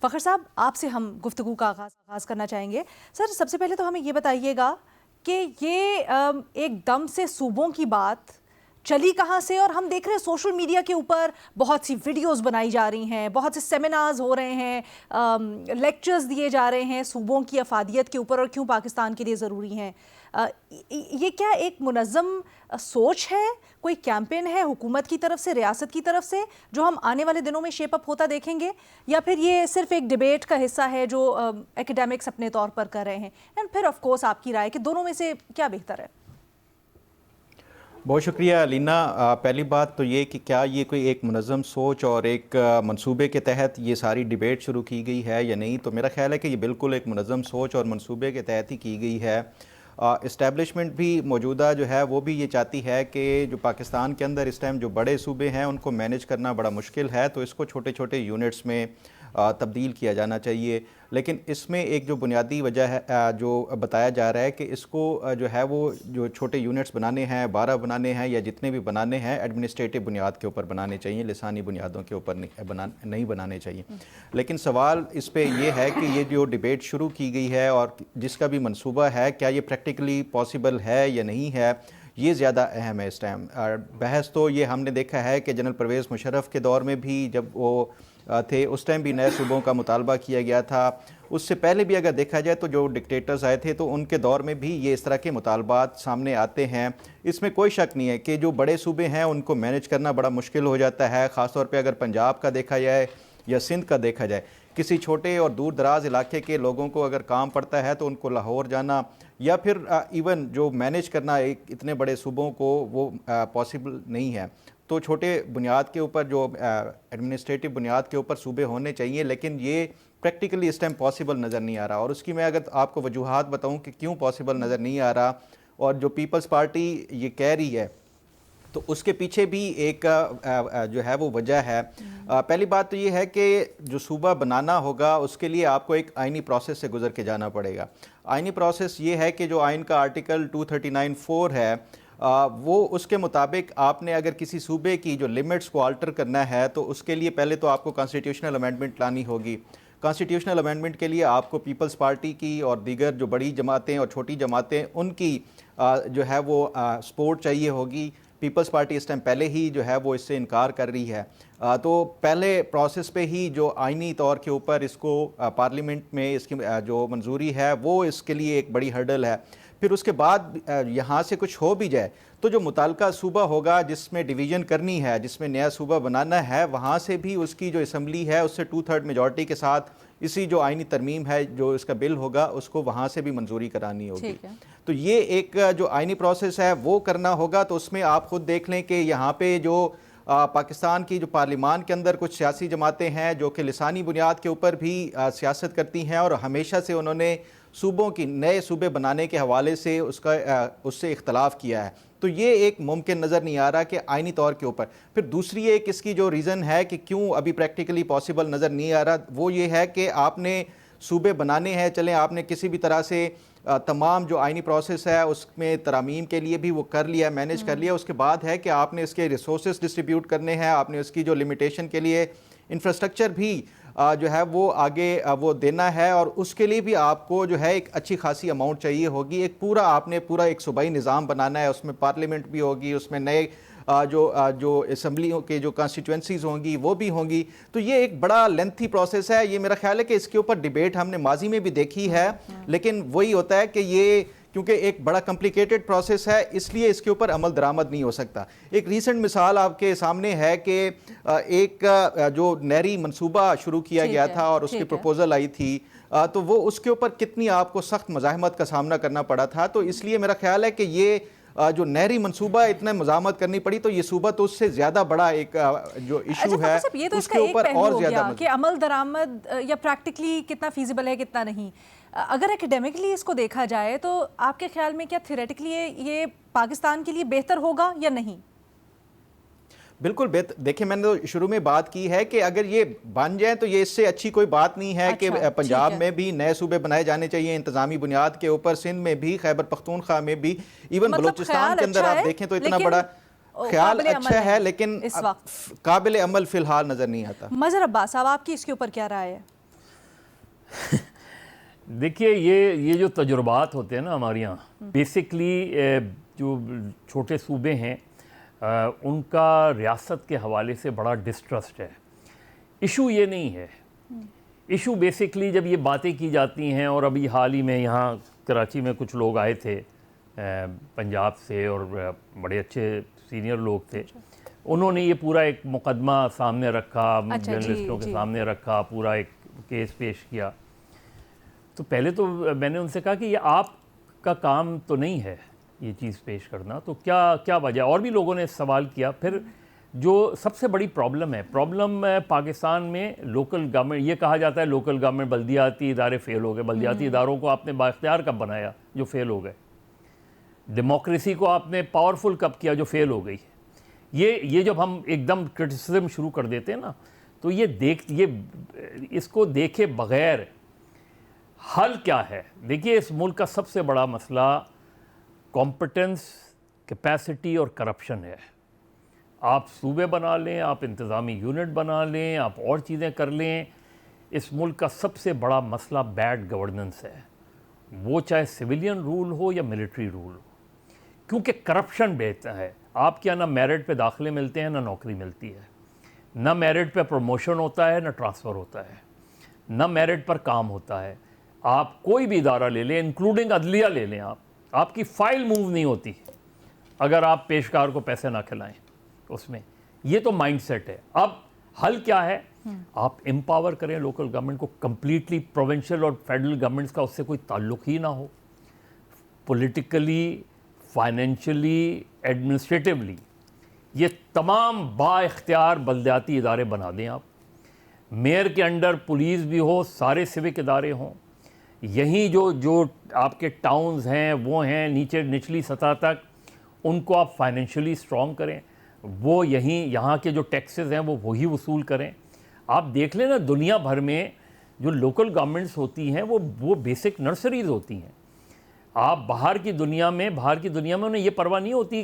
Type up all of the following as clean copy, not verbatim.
فخر صاحب، آپ سے ہم گفتگو کا آغاز کرنا چاہیں گے. سر، سب سے پہلے تو ہمیں یہ بتائیے گا کہ یہ ایک دم سے صوبوں کی بات چلی کہاں سے؟ اور ہم دیکھ رہے ہیں سوشل میڈیا کے اوپر بہت سی ویڈیوز بنائی جا رہی ہیں، بہت سے سیمینارز ہو رہے ہیں، لیکچرز دیے جا رہے ہیں صوبوں کی افادیت کے اوپر اور کیوں پاکستان کے لیے ضروری ہیں. یہ کیا ایک منظم سوچ ہے، کوئی کیمپین ہے حکومت کی طرف سے، ریاست کی طرف سے، جو ہم آنے والے دنوں میں شیپ اپ ہوتا دیکھیں گے، یا پھر یہ صرف ایک ڈیبیٹ کا حصہ ہے جو ایکیڈیمکس اپنے طور پر کر رہے ہیں؟ اینڈ پھر آف کورس آپ کی رائے کہ دونوں میں سے کیا بہتر ہے؟ بہت شکریہ لینا. پہلی بات تو یہ کہ کیا یہ کوئی ایک منظم سوچ اور ایک منصوبے کے تحت یہ ساری ڈیبیٹ شروع کی گئی ہے یا نہیں؟ تو میرا خیال ہے کہ یہ بالکل ایک منظم سوچ اور منصوبے کے تحت ہی کی گئی ہے. اسٹیبلشمنٹ بھی موجودہ جو ہے وہ بھی یہ چاہتی ہے کہ جو پاکستان کے اندر اس ٹائم جو بڑے صوبے ہیں ان کو مینج کرنا بڑا مشکل ہے، تو اس کو چھوٹے چھوٹے یونٹس میں تبدیل کیا جانا چاہیے. لیکن اس میں ایک جو بنیادی وجہ ہے جو بتایا جا رہا ہے کہ اس کو جو ہے وہ جو چھوٹے یونٹس بنانے ہیں، 12 بنانے ہیں یا جتنے بھی بنانے ہیں، ایڈمنسٹریٹو بنیاد کے اوپر بنانے چاہیے، لسانی بنیادوں کے اوپر نہیں بنانے چاہیے. لیکن سوال اس پہ یہ ہے کہ یہ جو ڈیبیٹ شروع کی گئی ہے اور جس کا بھی منصوبہ ہے، کیا یہ پریکٹیکلی پاسبل ہے یا نہیں ہے، یہ زیادہ اہم ہے اس ٹائم. بحث تو یہ ہم نے دیکھا ہے کہ جنرل پرویز مشرف کے دور میں بھی جب وہ تھے اس ٹائم بھی نئے صوبوں کا مطالبہ کیا گیا تھا. اس سے پہلے بھی اگر دیکھا جائے تو جو ڈکٹیٹرز آئے تھے تو ان کے دور میں بھی یہ اس طرح کے مطالبات سامنے آتے ہیں. اس میں کوئی شک نہیں ہے کہ جو بڑے صوبے ہیں ان کو مینج کرنا بڑا مشکل ہو جاتا ہے، خاص طور پہ اگر پنجاب کا دیکھا جائے یا سندھ کا دیکھا جائے. کسی چھوٹے اور دور دراز علاقے کے لوگوں کو اگر کام پڑتا ہے تو ان کو لاہور جانا یا پھر ایون جو مینج کرنا ایک اتنے بڑے صوبوں کو وہ پاسبل نہیں ہے. تو چھوٹے بنیاد کے اوپر جو ایڈمنسٹریٹو بنیاد کے اوپر صوبے ہونے چاہیے، لیکن یہ پریکٹیکلی اس ٹائم پاسبل نظر نہیں آ رہا. اور اس کی میں اگر آپ کو وجوہات بتاؤں کہ کیوں پاسبل نظر نہیں آ رہا اور جو پیپلز پارٹی یہ کہہ رہی ہے، تو اس کے پیچھے بھی ایک جو ہے وہ وجہ ہے. پہلی بات تو یہ ہے کہ جو صوبہ بنانا ہوگا اس کے لیے آپ کو ایک آئینی پروسیس سے گزر کے جانا پڑے گا. آئینی پروسیس یہ ہے کہ جو آئین کا آرٹیکل 239(4) ہے، وہ اس کے مطابق آپ نے اگر کسی صوبے کی جو لیمٹس کو آلٹر کرنا ہے تو اس کے لیے پہلے تو آپ کو کانسٹیٹیوشنل امینڈمنٹ لانی ہوگی. کانسٹیٹیوشنل امینڈمنٹ کے لیے آپ کو پیپلز پارٹی کی اور دیگر جو بڑی جماعتیں اور چھوٹی جماعتیں ان کی جو ہے وہ سپورٹ چاہیے ہوگی. پیپلز پارٹی اس ٹائم پہلے ہی جو ہے وہ اس سے انکار کر رہی ہے. تو پہلے پروسیس پہ ہی جو آئینی طور کے اوپر اس کو پارلیمنٹ میں اس کی جو منظوری ہے وہ اس کے لیے ایک بڑی ہرڈل ہے. پھر اس کے بعد یہاں سے کچھ ہو بھی جائے تو جو متعلقہ صوبہ ہوگا جس میں ڈویژن کرنی ہے، جس میں نیا صوبہ بنانا ہے، وہاں سے بھی اس کی جو اسمبلی ہے اس سے 2/3 میجورٹی کے ساتھ اسی جو آئینی ترمیم ہے جو اس کا بل ہوگا اس کو وہاں سے بھی منظوری کرانی ہوگی. تو یہ ایک جو آئینی پروسیس ہے وہ کرنا ہوگا. تو اس میں آپ خود دیکھ لیں کہ یہاں پہ جو پاکستان کی جو پارلیمان کے اندر کچھ سیاسی جماعتیں ہیں جو کہ لسانی بنیاد کے اوپر بھی سیاست کرتی ہیں اور ہمیشہ سے انہوں نے صوبوں کی نئے صوبے بنانے کے حوالے سے اس سے اختلاف کیا ہے. تو یہ ایک ممکن نظر نہیں آ رہا کہ آئینی طور کے اوپر. پھر دوسری ایک اس کی جو ریزن ہے کہ کیوں ابھی پریکٹیکلی پاسبل نظر نہیں آ رہا، وہ یہ ہے کہ آپ نے صوبے بنانے ہیں، چلیں آپ نے کسی بھی طرح سے تمام جو آئینی پروسیس ہے اس میں ترامیم کے لیے بھی وہ کر لیا، مینج کر لیا. اس کے بعد ہے کہ آپ نے اس کے ریسورسز ڈسٹریبیوٹ کرنے ہیں، آپ نے اس کی جو لمیٹیشن کے لیے انفراسٹرکچر بھی جو ہے وہ آگے وہ دینا ہے، اور اس کے لیے بھی آپ کو جو ہے ایک اچھی خاصی اماؤنٹ چاہیے ہوگی. ایک آپ نے پورا ایک صوبائی نظام بنانا ہے، اس میں پارلیمنٹ بھی ہوگی، اس میں نئے جو اسمبلیوں کے جو کانسٹیٹوئنسیز ہوں گی وہ بھی ہوں گی. تو یہ ایک بڑا لینتھی پروسیس ہے. یہ میرا خیال ہے کہ اس کے اوپر ڈیبیٹ ہم نے ماضی میں بھی دیکھی ہے، لیکن وہی ہوتا ہے کہ یہ کیونکہ ایک بڑا کمپلیکیٹڈ پروسیس ہے اس لیے اس کے اوپر عمل درآمد نہیں ہو سکتا. ایک ریسنٹ مثال آپ کے سامنے ہے کہ ایک جو نہری منصوبہ شروع کیا گیا تھا اور اس کی پروپوزل آئی تھی، تو وہ اس کے اوپر کتنی آپ کو سخت مزاحمت کا سامنا کرنا پڑا تھا. تو اس لیے میرا خیال ہے کہ یہ جو نہری منصوبہ اتنا مزاحمت کرنی پڑی، تو یہ صوبہ تو اس سے زیادہ بڑا ایک جو ایشو ہے اس کے اوپر اور زیادہ کہ عمل درآمد یا پریکٹیکلی کتنا فیزیبل ہے کتنا نہیں. اگر اکیڈیمکلی اس کو دیکھا جائے تو آپ کے خیال میں کیا تھیوریٹیکلی یہ پاکستان کے لیے بہتر ہوگا یا نہیں؟ بالکل دیکھیں، میں نے تو شروع میں بات کی ہے کہ اگر یہ بن جائیں تو یہ اس سے اچھی کوئی بات نہیں ہے کہ پنجاب میں بھی نئے صوبے بنائے جانے چاہیے انتظامی بنیاد کے اوپر، سندھ میں بھی، خیبر پختونخوا میں بھی، ایون بلوچستان کے اندر آپ دیکھیں تو اتنا بڑا خیال اچھا ہے لیکن قابل عمل فی الحال نظر نہیں آتا. مظہر عباس صاحب، آپ کی اس کے اوپر کیا رائے ہے؟ دیکھیے یہ جو تجربات ہوتے ہیں نا ہمارے یہاں، بیسکلی جو چھوٹے صوبے ہیں ان کا ریاست کے حوالے سے بڑا ڈسٹرسٹ ہے. ایشو یہ نہیں ہے. ایشو بیسکلی جب یہ باتیں کی جاتی ہیں، اور ابھی حال ہی میں یہاں کراچی میں کچھ لوگ آئے تھے پنجاب سے، اور بڑے اچھے سینئر لوگ تھے، انہوں نے یہ پورا ایک مقدمہ سامنے رکھا، جرنلسٹوں کے سامنے رکھا، پورا ایک کیس پیش کیا. تو پہلے تو میں نے ان سے کہا کہ یہ آپ کا کام تو نہیں ہے یہ چیز پیش کرنا، تو کیا وجہ. اور بھی لوگوں نے سوال کیا. پھر جو سب سے بڑی پرابلم پاکستان میں لوکل گورنمنٹ، یہ کہا جاتا ہے لوکل گورنمنٹ بلدیاتی ادارے فیل ہو گئے. بلدیاتی اداروں کو آپ نے بااختیار کب بنایا جو فیل ہو گئے؟ ڈیموکریسی کو آپ نے پاورفل کب کیا جو فیل ہو گئی؟ یہ جب ہم ایک دم کرٹیسزم شروع کر دیتے ہیں نا، تو یہ اس کو دیکھے بغیر حل کیا ہے. دیکھیے اس ملک کا سب سے بڑا مسئلہ کمپٹنس، کیپیسٹی اور کرپشن ہے. آپ صوبے بنا لیں، آپ انتظامی یونٹ بنا لیں، آپ اور چیزیں کر لیں، اس ملک کا سب سے بڑا مسئلہ بیڈ گورننس ہے، وہ چاہے سویلین رول ہو یا ملٹری رول ہو. کیونکہ کرپشن بہتا ہے. آپ کیا نہ میرٹ پہ داخلے ملتے ہیں، نہ نوکری ملتی ہے، نہ میرٹ پہ پروموشن ہوتا ہے، نہ ٹرانسفر ہوتا ہے، نہ میرٹ پر کام ہوتا ہے. آپ کوئی بھی ادارہ لے لیں، انکلوڈنگ عدلیہ لے لیں، آپ کی فائل موو نہیں ہوتی اگر آپ پیشکار کو پیسے نہ کھلائیں اس میں. یہ تو مائنڈ سیٹ ہے. اب حل کیا ہے؟ آپ امپاور کریں لوکل گورنمنٹ کو کمپلیٹلی. پروونشل اور فیڈرل گورنمنٹس کا اس سے کوئی تعلق ہی نہ ہو. پولیٹیکلی، فائنینشلی، ایڈمنسٹریٹیولی یہ تمام با اختیار بلدیاتی ادارے بنا دیں آپ. میئر کے انڈر پولیس بھی ہو، سارے سیوک ادارے ہوں. یہیں جو آپ کے ٹاؤنز ہیں وہ ہیں نچلی سطح تک، ان کو آپ فائنینشلی سٹرونگ کریں. وہ یہاں کے جو ٹیکسز ہیں وہ وہی وصول کریں. آپ دیکھ لیں نا دنیا بھر میں جو لوکل گورنمنٹس ہوتی ہیں وہ بیسک نرسریز ہوتی ہیں. آپ باہر کی دنیا میں انہیں یہ پرواہ نہیں ہوتی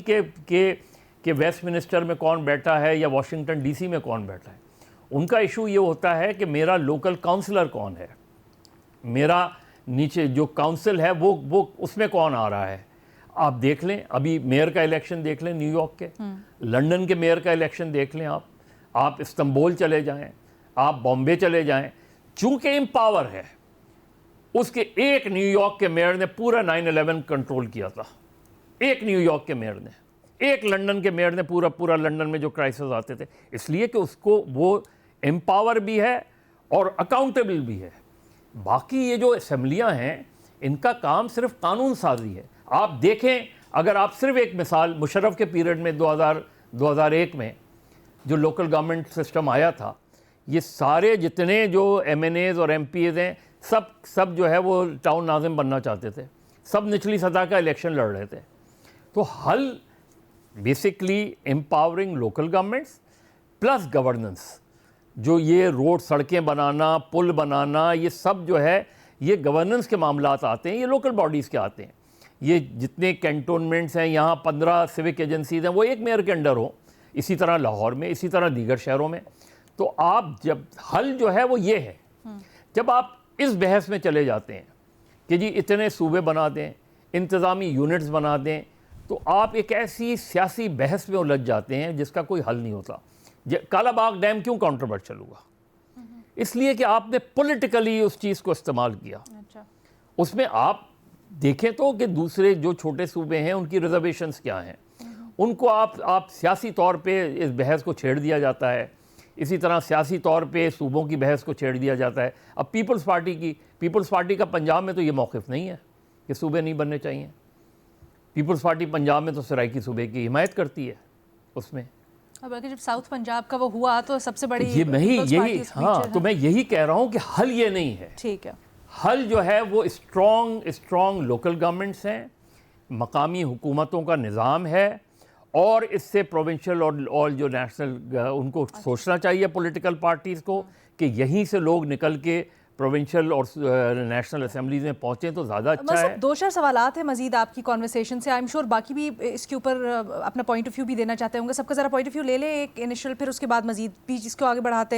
کہ ویسٹ منسٹر میں کون بیٹھا ہے یا واشنگٹن ڈی سی میں کون بیٹھا ہے. ان کا ایشو یہ ہوتا ہے کہ میرا لوکل کاؤنسلر کون ہے، میرا نیچے جو کاؤنسل ہے وہ اس میں کون آ رہا ہے. آپ دیکھ لیں ابھی میئر کا الیکشن دیکھ لیں نیو یارک کے، لنڈن کے میئر کا الیکشن دیکھ لیں، آپ استنبول چلے جائیں، آپ بامبے چلے جائیں. چونکہ امپاور ہے، اس کے ایک نیو یارک کے میئر نے پورا 9/11 کنٹرول کیا تھا. ایک نیو یارک کے میئر نے، ایک لنڈن کے میئر نے پورا لنڈن میں جو کرائسس آتے تھے، اس لیے کہ اس کو وہ امپاور بھی ہے اور اکاؤنٹیبل بھی ہے. باقی یہ جو اسمبلیاں ہیں ان کا کام صرف قانون سازی ہے. آپ دیکھیں، اگر آپ صرف ایک مثال، مشرف کے پیریڈ میں 2001 میں جو لوکل گورنمنٹ سسٹم آیا تھا، یہ سارے جتنے جو ایم این ایز اور ایم پی ایز ہیں سب جو ہے وہ ٹاؤن ناظم بننا چاہتے تھے، سب نچلی سطح کا الیکشن لڑ رہے تھے. تو حل basically empowering local governments plus governance. جو یہ روڈ، سڑکیں بنانا، پل بنانا، یہ سب جو ہے یہ گورننس کے معاملات آتے ہیں، یہ لوکل باڈیز کے آتے ہیں. یہ جتنے کینٹونمنٹس ہیں، یہاں 15 سیوک ایجنسیز ہیں، وہ ایک میئر کے انڈر ہوں. اسی طرح لاہور میں، اسی طرح دیگر شہروں میں. تو آپ جب حل جو ہے وہ یہ ہے، جب آپ اس بحث میں چلے جاتے ہیں کہ جی اتنے صوبے بنا دیں، انتظامی یونٹس بنا دیں، تو آپ ایک ایسی سیاسی بحث میں الجھ جاتے ہیں جس کا کوئی حل نہیں ہوتا. کالا باغ ڈیم کیوں کانٹروورشل ہوا؟ اس لیے کہ آپ نے پولیٹیکلی اس چیز کو استعمال کیا. اس میں آپ دیکھیں تو کہ دوسرے جو چھوٹے صوبے ہیں ان کی ریزرویشنز کیا ہیں، ان کو آپ سیاسی طور پہ اس بحث کو چھیڑ دیا جاتا ہے. اسی طرح سیاسی طور پہ صوبوں کی بحث کو چھیڑ دیا جاتا ہے. اب پیپلز پارٹی کا پنجاب میں تو یہ موقف نہیں ہے کہ صوبے نہیں بننے چاہیے. پیپلز پارٹی پنجاب میں تو سرائکی صوبے کی حمایت کرتی ہے اس میں. اب اگر جب ساؤتھ پنجاب کا وہ ہوا تو سب سے بڑی تو میں یہی کہہ رہا ہوں کہ حل یہ نہیں ہے. ٹھیک ہے. حل جو ہے وہ اسٹرانگ لوکل گورنمنٹس ہیں، مقامی حکومتوں کا نظام ہے، اور اس سے پروونشل اور جو نیشنل ان کو سوچنا چاہیے پولیٹیکل پارٹیز کو کہ یہیں سے لوگ نکل کے پروونشل اور نیشنل اسمبلیز میں پہنچیں تو زیادہ اچھا ہے. 2-4 سوالات ہیں مزید آپ کی کانورسیشن سے. آئی ایم شیور باقی بھی اس کے اوپر اپنا پوائنٹ آف ویو بھی دینا چاہتے ہوں گے. سب کا ذرا پوائنٹ آف ویو لے لیں ایک انیشل، پھر اس کے بعد مزید بھی اس کو آگے بڑھاتے ہیں.